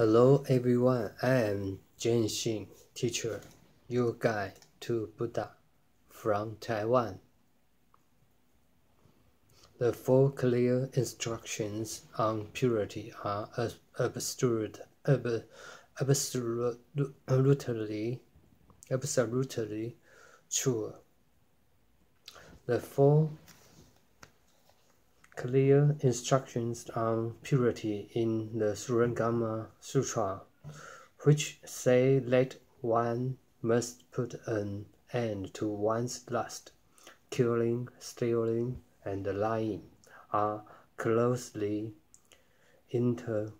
Hello everyone, I am JIAN XIng, teacher, your guide to Buddha from Taiwan. The four clear instructions on purity are absolutely true. The four clear instructions on purity in the Shurangama Sutra, which say that one must put an end to one's lust, killing, stealing, and lying, are closely interrelated.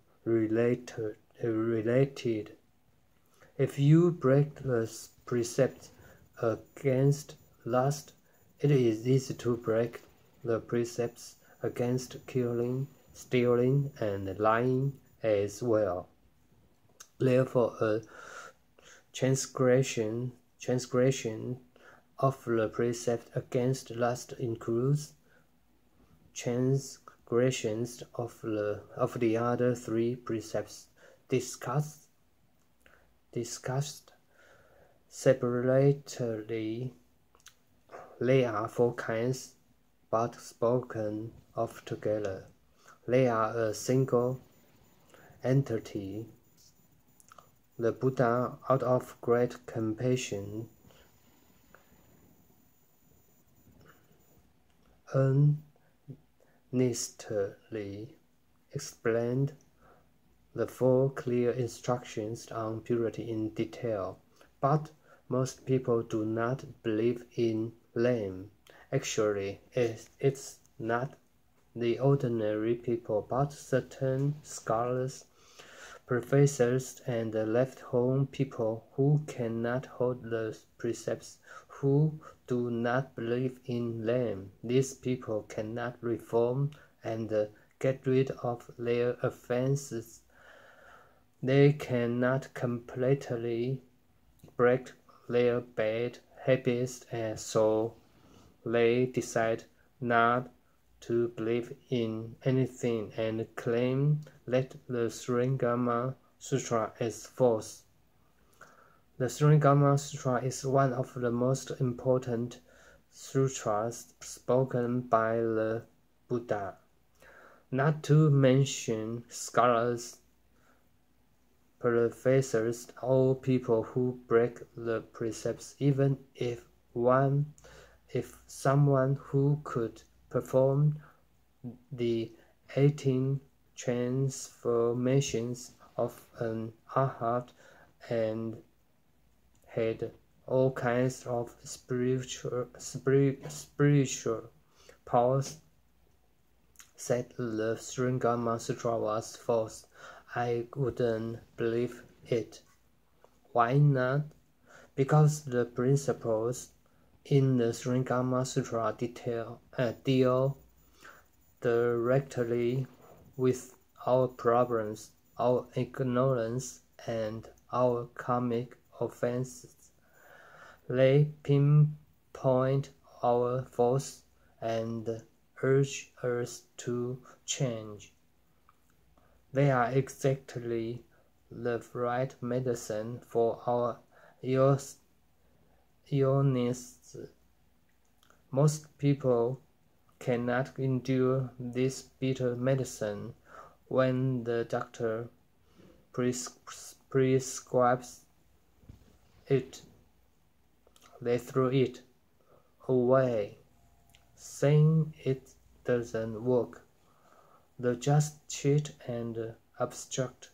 If you break the precept against lust, it is easy to break the precepts against killing, stealing, and lying as well. Therefore, a transgression of the precept against lust includes transgressions of the other three precepts discussed separately. They are four kinds, but spoken of together. They are a single entity. The Buddha, out of great compassion, earnestly explained the four clear instructions on purity in detail, but most people do not believe in them. Actually, it's not the ordinary people, but certain scholars, professors, and left-home people who cannot hold the precepts, who do not believe in them. These people cannot reform and get rid of their offenses. They cannot completely break their bad habits, and so they decide not to believe in anything and claim that the Shurangama Sutra is false. The Shurangama Sutra is one of the most important sutras spoken by the Buddha. Not to mention scholars, professors, or people who break the precepts, even if someone who could perform the 18 transformations of an arhat and had all kinds of spiritual powers, said the Shurangama Sutra was false. I wouldn't believe it. Why not? Because the principles in the Shurangama Sutra deal directly with our problems, our ignorance, and our karmic offenses. They pinpoint our faults and urge us to change. They are exactly the right medicine for our illness. Most people cannot endure this bitter medicine. When the doctor prescribes it, they throw it away, saying it doesn't work. They just cheat and obstruct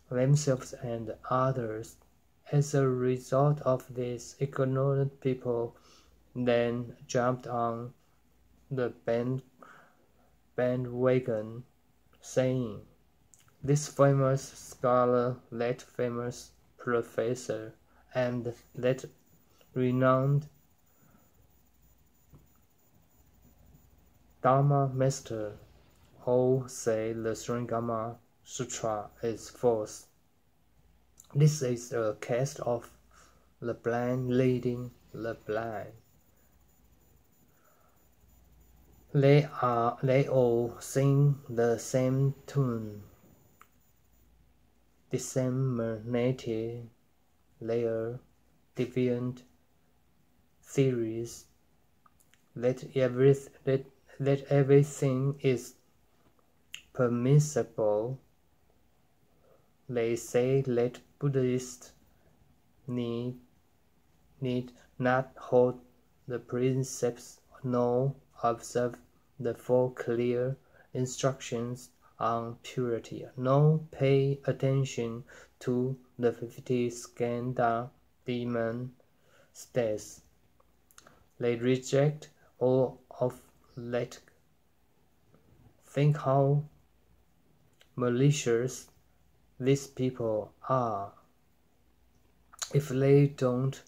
themselves and others. As a result of this, ignorant people then jumped on the bandwagon, saying, this famous scholar, that famous professor, and that renowned Dharma master all say the Shurangama Sutra is false. This is a case of the blind leading the blind. They all sing the same tune. disseminated their deviant theories that everything is permissible. They say that Buddhists need not hold the precepts nor observe the 4 clear instructions on purity, nor pay attention to the 50 skandha demon states. They reject all of that. Think how malicious these people are. If they don't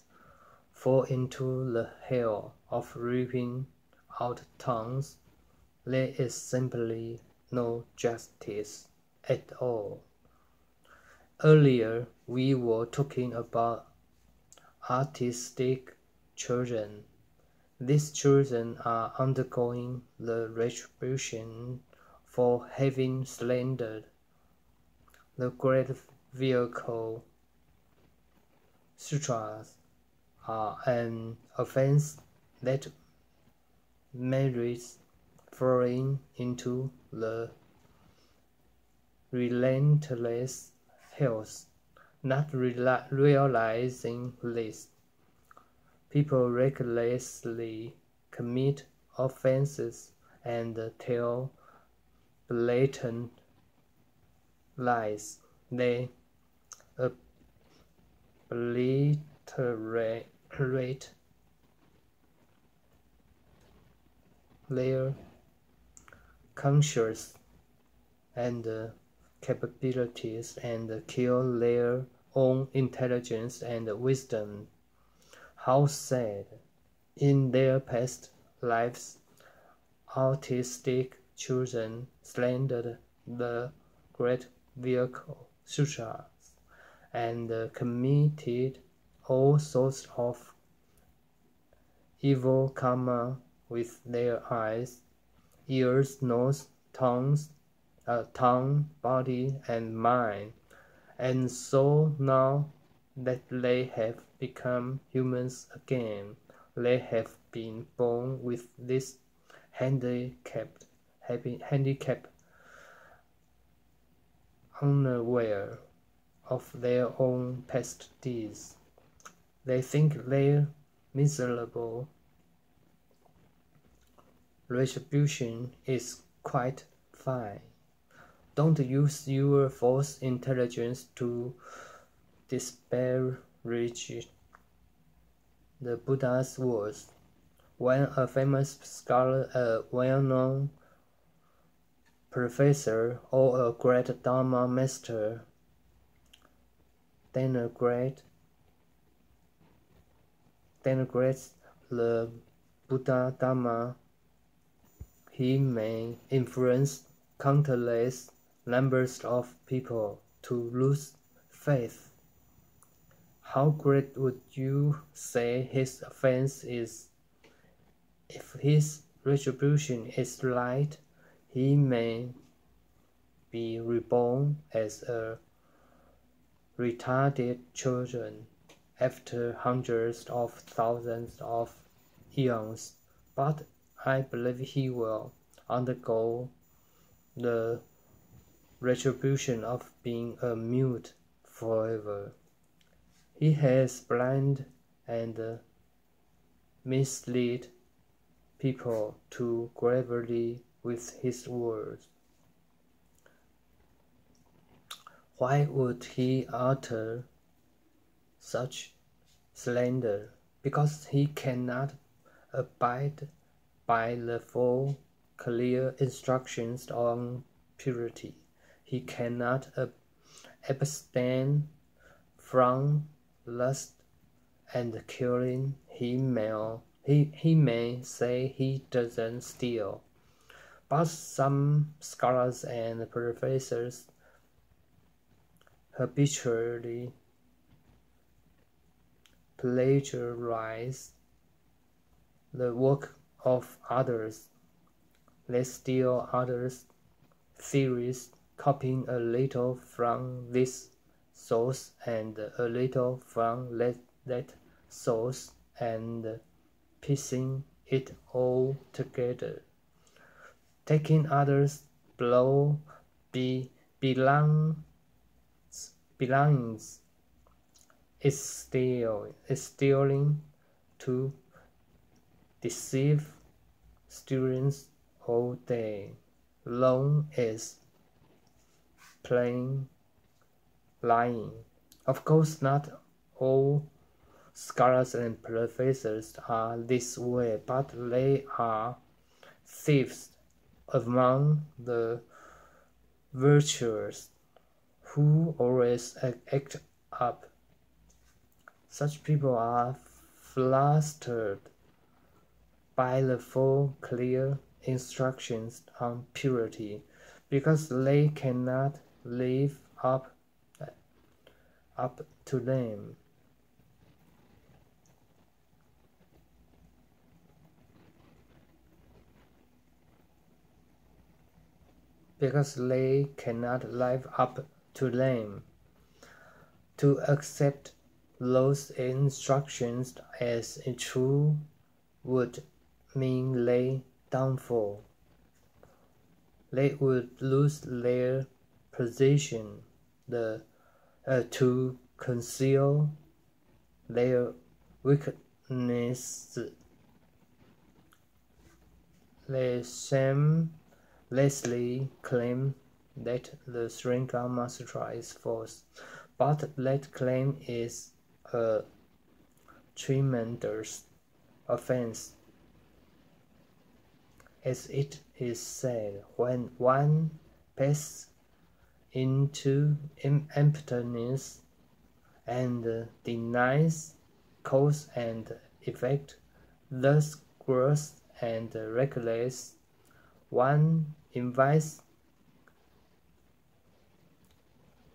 fall into the hell of ripping out tongues, there is simply no justice at all. Earlier, we were talking about artistic children. These children are undergoing the retribution for having slandered the great vehicle. Sutras are an offense that merits falling into the relentless hells. Not realizing this, people recklessly commit offenses and tell blatant lies. They obliterate their conscience and capabilities and kill their own intelligence and wisdom. How sad! In their past lives, autistic children slandered the great vehicle sutras and committed all sorts of evil karma with their eyes, ears, nose, tongue, body, and mind. And so now that they have become humans again, they have been born with this handicap, unaware of their own past deeds. They think their miserable retribution is quite fine. Don't use your false intelligence to disparage the Buddha's words. When a famous scholar, a well-known professor, or a great Dharma master denigrates the Buddha Dharma, he may influence countless numbers of people to lose faith. How great would you say his offense is? If his retribution is right, he may be reborn as a retarded child after hundreds of thousands of eons, but I believe he will undergo the retribution of being a mute forever. He has blinded and misled people too gravely with his words. Why would he utter such slander? Because he cannot abide by the 4 clear instructions on purity. He cannot abstain from lust and killing. He may say he doesn't steal, but some scholars and professors habitually plagiarize the work of others. They steal others' theories, copying a little from this source and a little from that source and piecing it all together. Taking others' belongings is stealing to deceive students all day long is plain lying. Of course, not all scholars and professors are this way, but they are thieves among the virtuous who always act up. Such people are flustered by the four clear instructions on purity, because they cannot live up to them. Because they cannot live up to them. To accept those instructions as true would mean their downfall. They would lose their position to conceal their weakness. They shamelessly claim that the Shurangama Sutra is false, but that claim is a tremendous offense. As it is said, when one passes into emptiness and denies cause and effect, thus gross and reckless, one invites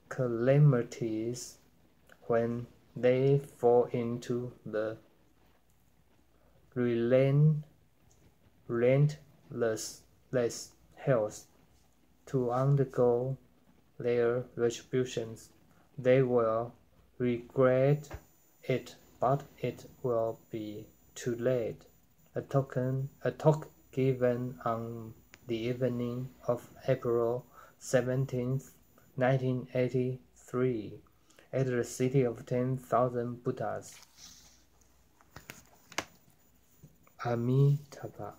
calamities when they fall into the relentless hells to undergo their retributions. They will regret it, but it will be too late. A talk given on the evening of April 17th, 1983, at the City of 10,000 Buddhas. Amitabha.